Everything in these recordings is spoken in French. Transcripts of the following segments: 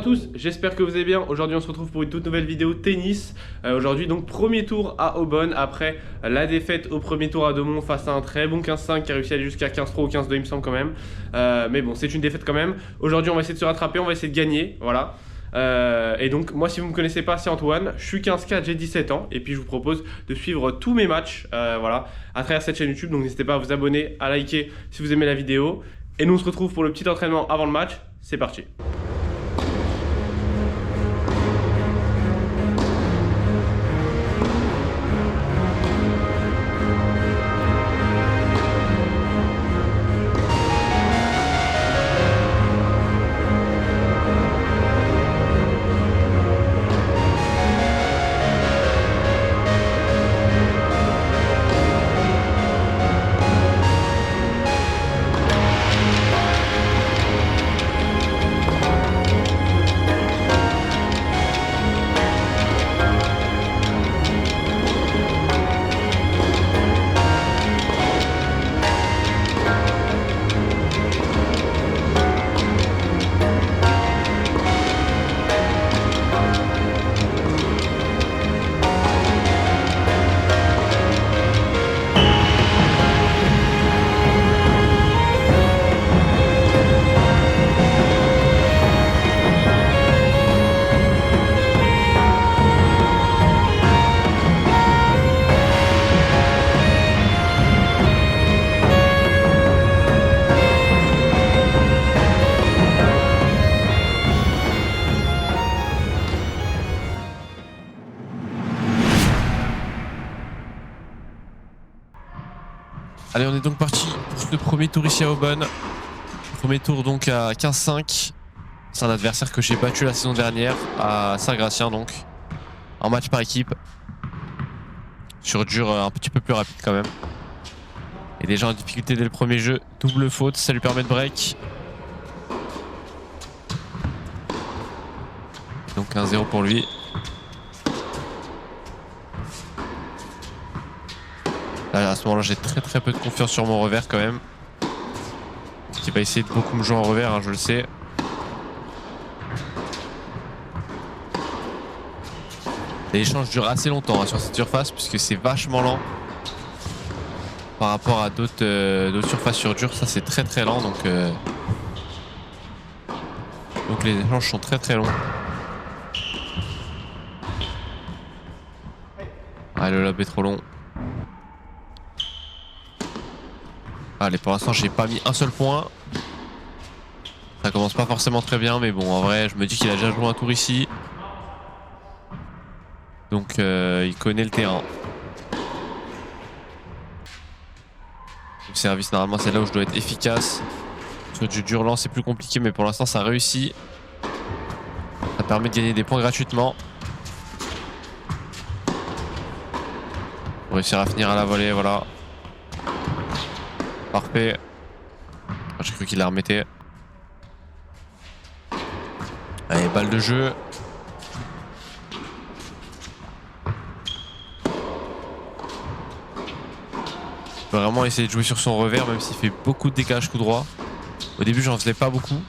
à tous, j'espère que vous allez bien. Aujourd'hui on se retrouve pour une toute nouvelle vidéo tennis. Aujourd'hui donc premier tour à Aubonne après la défaite au premier tour à Domont face à un très bon 15-5 qui a réussi à aller jusqu'à 15-3 ou 15-2 il me semble quand même. Mais bon, c'est une défaite quand même. Aujourd'hui on va essayer de se rattraper, on va essayer de gagner, voilà. Et donc moi si vous ne me connaissez pas, c'est Antoine, je suis 15-4, j'ai 17 ans et puis je vous propose de suivre tous mes matchs voilà, à travers cette chaîne YouTube. Donc n'hésitez pas à vous abonner, à liker si vous aimez la vidéo. Et nous on se retrouve pour le petit entraînement avant le match, c'est parti. Allez, on est donc parti pour ce premier tour ici à Aubonne. Premier tour donc à 15-5. C'est un adversaire que j'ai battu la saison dernière à Saint-Gratien donc. En match par équipe. Sur dur un petit peu plus rapide quand même. Et déjà en difficulté dès le premier jeu. Double faute, ça lui permet de break. Donc 1-0 pour lui. Là, à ce moment-là, j'ai très peu de confiance sur mon revers quand même. Il va essayer de beaucoup me jouer en revers, hein, je le sais. L'échange dure assez longtemps hein, sur cette surface puisque c'est vachement lent. Par rapport à d'autres surfaces sur dur, ça c'est très lent donc les échanges sont très longs. Ah, le lob est trop long. Allez, pour l'instant j'ai pas mis un seul point. Ça commence pas forcément très bien, mais bon, en vrai, je me dis qu'il a déjà joué un tour ici. Donc il connaît le terrain. Le service, normalement, c'est là où je dois être efficace. Sur du dur lent, c'est plus compliqué, mais pour l'instant, ça réussit. Ça permet de gagner des points gratuitement. Pour réussir à finir à la volée, voilà. Parfait. J'ai cru qu'il la remettait. Allez, balle de jeu. Il peut vraiment essayer de jouer sur son revers, même s'il fait beaucoup de décalage coup droit. Au début, j'en faisais pas beaucoup.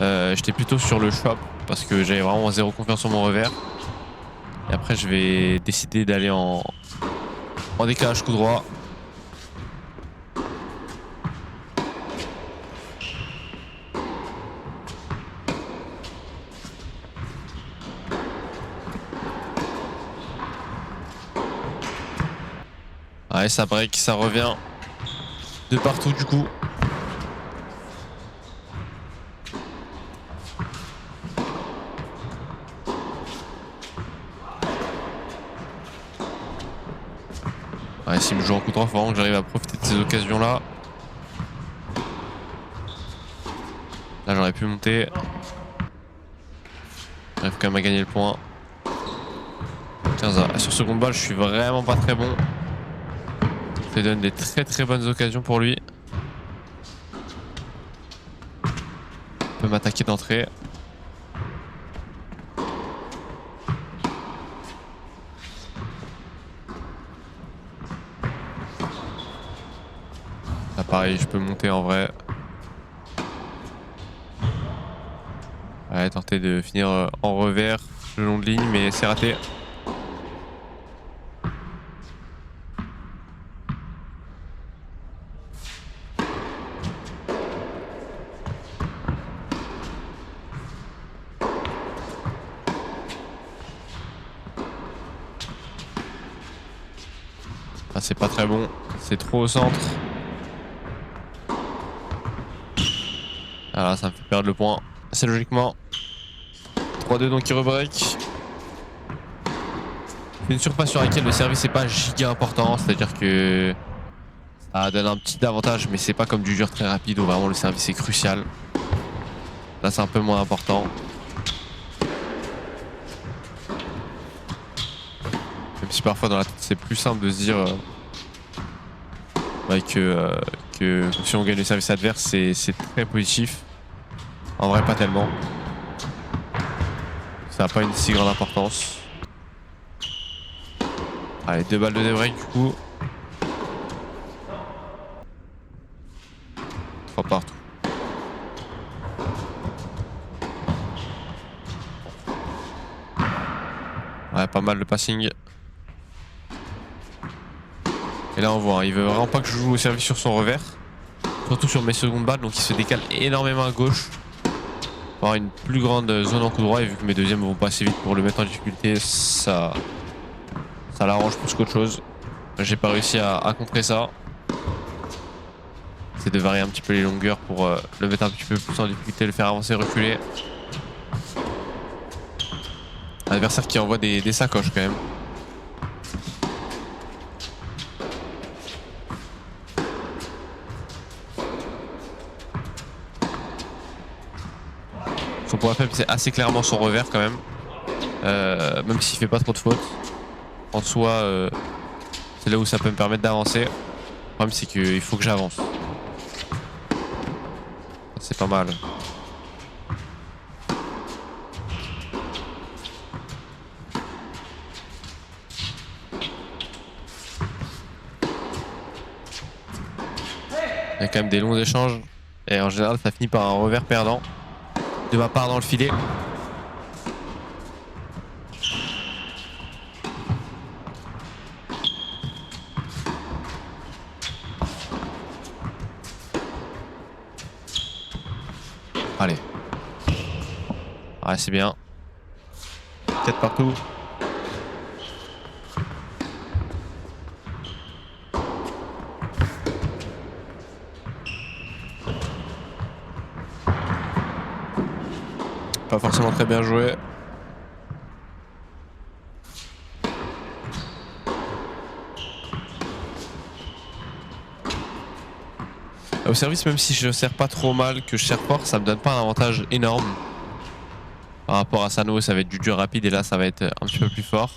J'étais plutôt sur le chop parce que j'avais vraiment zéro confiance en mon revers. Et après, je vais décider d'aller en décalage coup droit. Ouais, ça break, ça revient de partout du coup. Ouais, s'il me joue en coup droit, il faut vraiment que j'arrive à profiter de ces occasions là. Là, j'aurais pu monter. J'arrive quand même à gagner le point. 15 sur seconde balle, je suis vraiment pas très bon. Ça donne des très bonnes occasions pour lui. Il peut m'attaquer d'entrée. Là pareil, je peux monter en vrai. Ouais, Ouais, tenter de finir en revers le long de ligne, mais c'est raté. Ah, c'est pas très bon, c'est trop au centre. Ah, ça me fait perdre le point. C'est logiquement 3-2 donc il rebreak. C'est une surface sur laquelle le service n'est pas giga important, c'est-à-dire que ça donne un petit avantage, mais c'est pas comme du dur très rapide où vraiment le service est crucial. Là c'est un peu moins important. Même si parfois dans la tête c'est plus simple de se dire que si on gagne le service adverse c'est très positif. En vrai pas tellement. Ça n'a pas une si grande importance. Allez, 2 balles de débreak du coup. 3 partout. Ouais, pas mal le passing. Et là on voit, hein, il veut vraiment pas que je joue au service sur son revers. Surtout sur mes secondes balles, donc il se décale énormément à gauche. Pour avoir une plus grande zone en coup droit, et vu que mes deuxièmes vont pas assez vite pour le mettre en difficulté, ça l'arrange plus qu'autre chose. J'ai pas réussi à contrer ça. C'est de varier un petit peu les longueurs pour le mettre un petit peu plus en difficulté, le faire avancer, reculer. Un adversaire qui envoie des sacoches quand même. Son point faible c'est assez clairement son revers quand même. Même s'il fait pas trop de fautes. En soi, c'est là où ça peut me permettre d'avancer. Le problème c'est qu'il faut que j'avance. C'est pas mal. Il y a quand même des longs échanges. Et en général ça finit par un revers perdant. De ma part dans le filet. Allez. Ouais, c'est bien. 4 partout. Pas forcément très bien joué. Au service, même si je sers pas trop mal, que je sers fort, ça me donne pas un avantage énorme. Par rapport à Sano, ça va être du dur rapide et là ça va être un petit peu plus fort.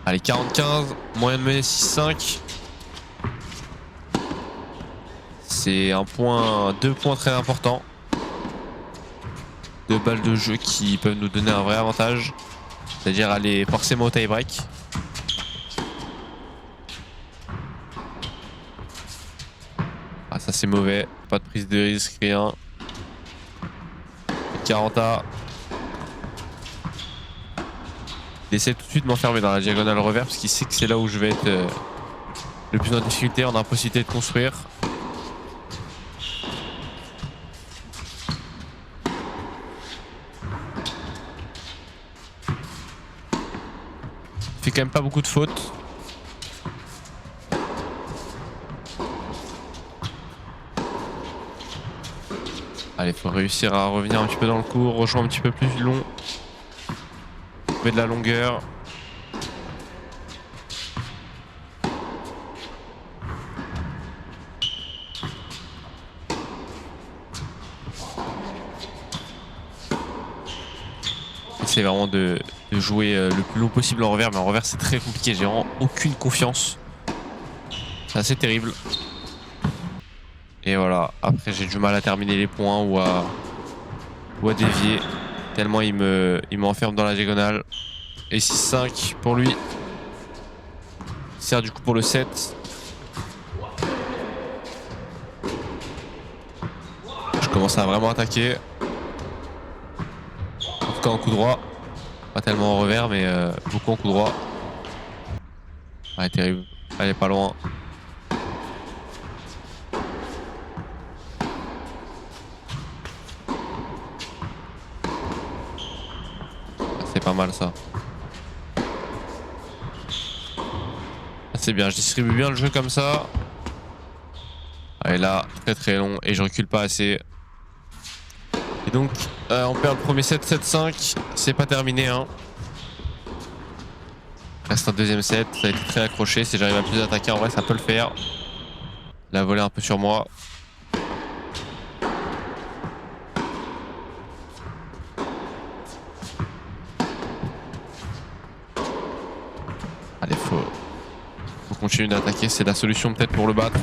Allez, 40-15, moyen de mener 6-5. C'est un point, 2 points très importants. 2 balles de jeu qui peuvent nous donner un vrai avantage. C'est-à-dire aller forcément au tie-break. Ah, ça c'est mauvais. Pas de prise de risque, rien. 40A. Il essaie tout de suite de m'enfermer dans la diagonale revers parce qu'il sait que c'est là où je vais être le plus en difficulté, en impossibilité de construire. Il fait quand même pas beaucoup de fautes. Allez, faut réussir à revenir un petit peu dans le cours, rejoindre un petit peu plus long. Trouver de la longueur. Essayer vraiment de jouer le plus long possible en revers, mais en revers c'est très compliqué, j'ai vraiment aucune confiance. C'est assez terrible. Et voilà, après j'ai du mal à terminer les points ou à dévier. Tellement il m'enferme dans la diagonale. Et 6-5 pour lui. Il sert du coup pour le 7. Je commence à vraiment attaquer. En tout cas en coup droit. Pas tellement en revers, mais beaucoup en coup droit. Ouais, terrible. Elle est pas loin. C'est pas mal ça. C'est bien, je distribue bien le jeu comme ça. Et là, très très long et je recule pas assez. Et donc, on perd le premier set 7-5. C'est pas terminé, hein. Reste un deuxième set. Ça a été très accroché. Si j'arrive à plus attaquer, en vrai, ça peut le faire. La volée un peu sur moi. Allez, faut continuer d'attaquer. C'est la solution peut-être pour le battre.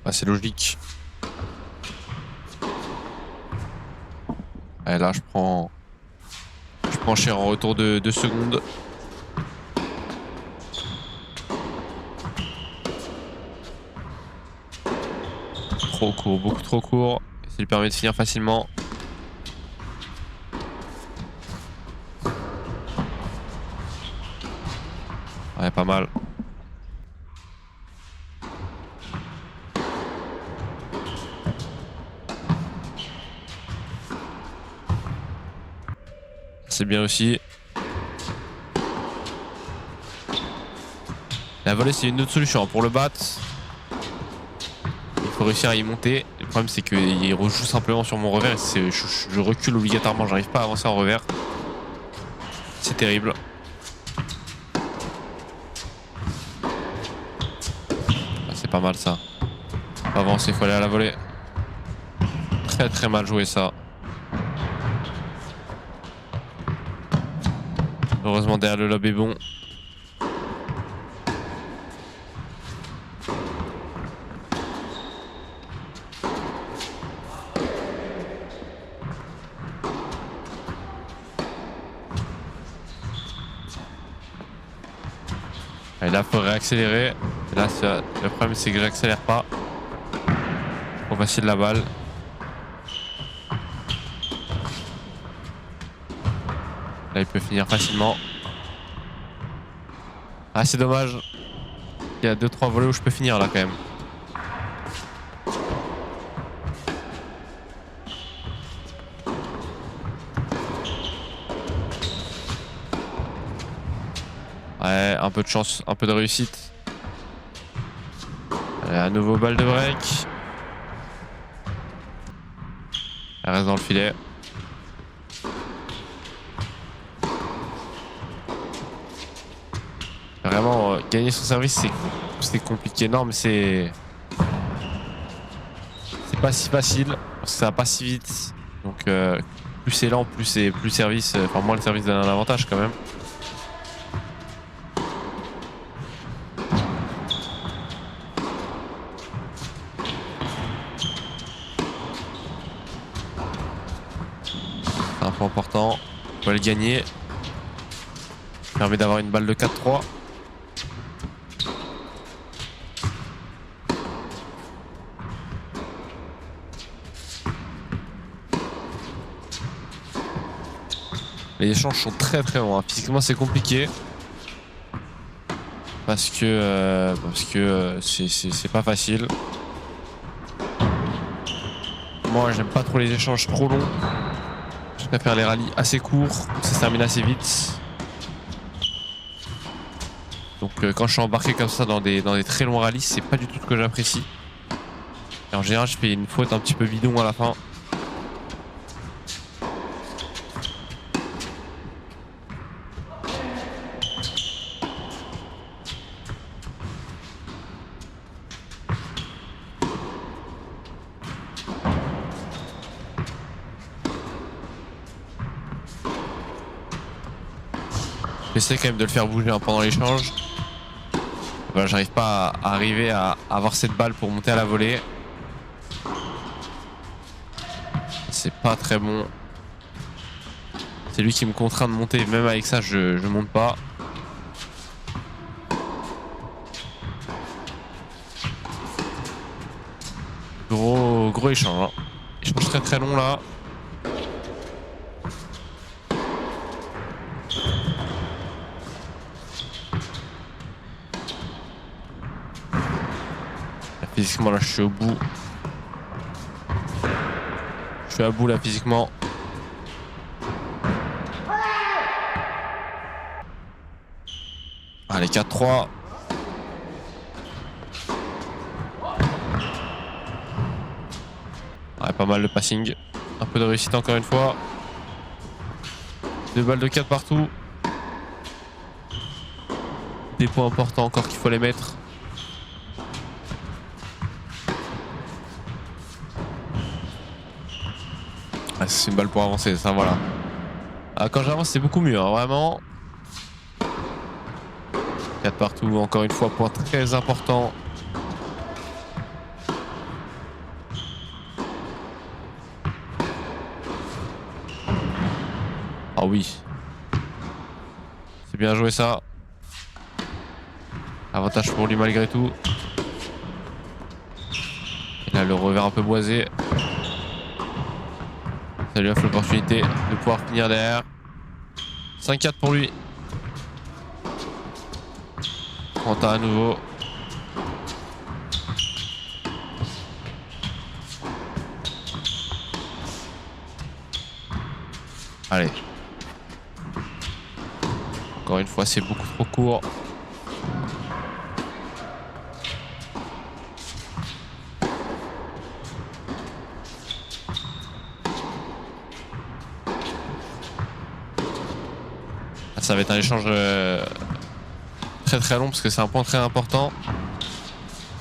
Ah, c'est logique. Et là, je prends cher en retour de 2 secondes. Trop court, beaucoup trop court. Ça lui permet de finir facilement. Ouais, pas mal. C'est bien aussi. La volée, c'est une autre solution pour le battre. Il faut réussir à y monter. Le problème, c'est qu'il rejoue simplement sur mon revers. Et je recule obligatoirement. J'arrive pas à avancer en revers. C'est terrible. Ah, c'est pas mal ça. Faut avancer, faut aller à la volée. Très très mal joué ça. Heureusement derrière le lob est bon. Et là, il faut réaccélérer. Et là, le problème, c'est que j'accélère pas. Trop facile la balle. Là, il peut finir facilement. Ah, c'est dommage. Il y a 2-3 volets où je peux finir là quand même. Ouais, un peu de chance, un peu de réussite. Allez, à nouveau balle de break. Elle reste dans le filet. Vraiment, gagner son service, c'est compliqué. Non, mais c'est pas si facile. Parce que ça va pas si vite. Donc, plus c'est lent, plus service. Enfin, moins le service donne un avantage quand même. C'est un point important. On va le gagner. Ça permet d'avoir une balle de 4-3. Les échanges sont très très longs. Hein. Physiquement, c'est compliqué. Parce que c'est pas facile. Moi, j'aime pas trop les échanges trop longs. Je préfère les rallyes assez courts. Ça se termine assez vite. Donc, quand je suis embarqué comme ça dans des très longs rallyes, c'est pas du tout ce que j'apprécie. Et en général, je fais une faute un petit peu bidon à la fin. J'essaie quand même de le faire bouger pendant l'échange. Voilà, j'arrive pas à arriver à avoir cette balle pour monter à la volée. C'est pas très bon. C'est lui qui me contraint de monter. Même avec ça, je monte pas. Gros échange. Hein. Échange très très long là. Physiquement là je suis au bout. Je suis à bout là physiquement. Allez 4-3. Ouais, pas mal de passing. Un peu de réussite encore une fois. 2 balles de 4 partout. Des points importants encore qu'il faut les mettre. Ah, c'est une balle pour avancer, ça voilà. Ah, quand j'avance c'est beaucoup mieux, hein, vraiment. 4 partout, encore une fois, point très important. Ah oui. C'est bien joué ça. Avantage pour lui malgré tout. Il a le revers un peu boisé. Ça lui offre l'opportunité de pouvoir finir derrière. 5-4 pour lui. Quentin à nouveau. Allez. Encore une fois, c'est beaucoup trop court. Ça va être un échange très très long parce que c'est un point très important.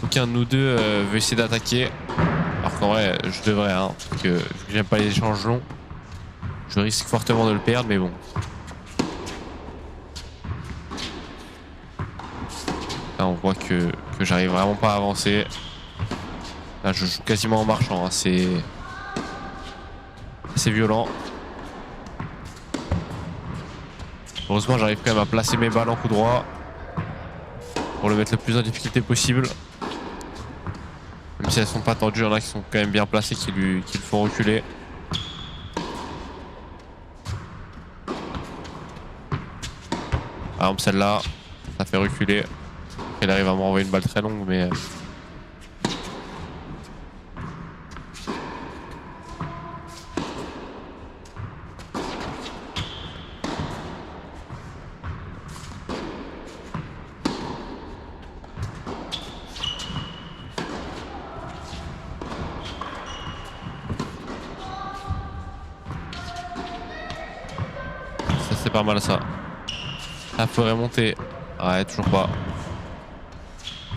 Aucun de nous deux veut essayer d'attaquer. Alors qu'en vrai, je devrais, hein, parce que vu que j'aime pas les échanges longs, je risque fortement de le perdre, mais bon. Là, on voit que j'arrive vraiment pas à avancer. Là, je joue quasiment en marchant, hein, c'est violent. Heureusement, j'arrive quand même à placer mes balles en coup droit pour le mettre le plus en difficulté possible. Même si elles sont pas tendues, il y en a qui sont quand même bien placées, qui le font reculer. Par exemple, celle-là, ça fait reculer. Elle arrive à me renvoyer une balle très longue, mais ça c'est pas mal ça. Ça faudrait monter. Ouais, toujours pas.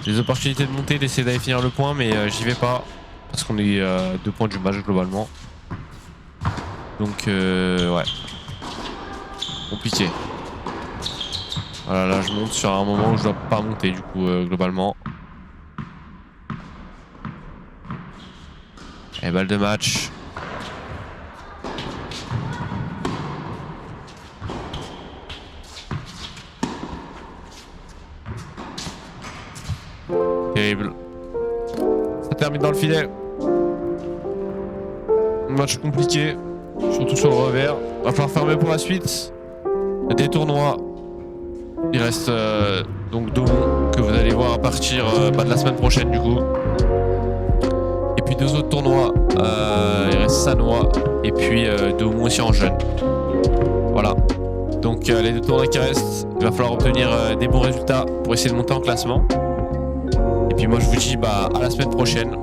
Des opportunités de monter, d'essayer d'aller finir le point, mais j'y vais pas. Parce qu'on est 2 points du match globalement. Donc ouais. Compliqué. Voilà, là je monte sur un moment où je dois pas monter du coup globalement. Et balle de match. Terrible. Ça termine dans le filet. Match compliqué, surtout sur le revers. Va falloir fermer pour la suite. Des tournois. Il reste donc Daumont que vous allez voir à partir de la semaine prochaine du coup. Et puis 2 autres tournois. Il reste Sanois et puis Daumont aussi en jeune. Voilà. Donc les 2 tournois qui restent, il va falloir obtenir des bons résultats pour essayer de monter en classement. Et puis moi je vous dis à la semaine prochaine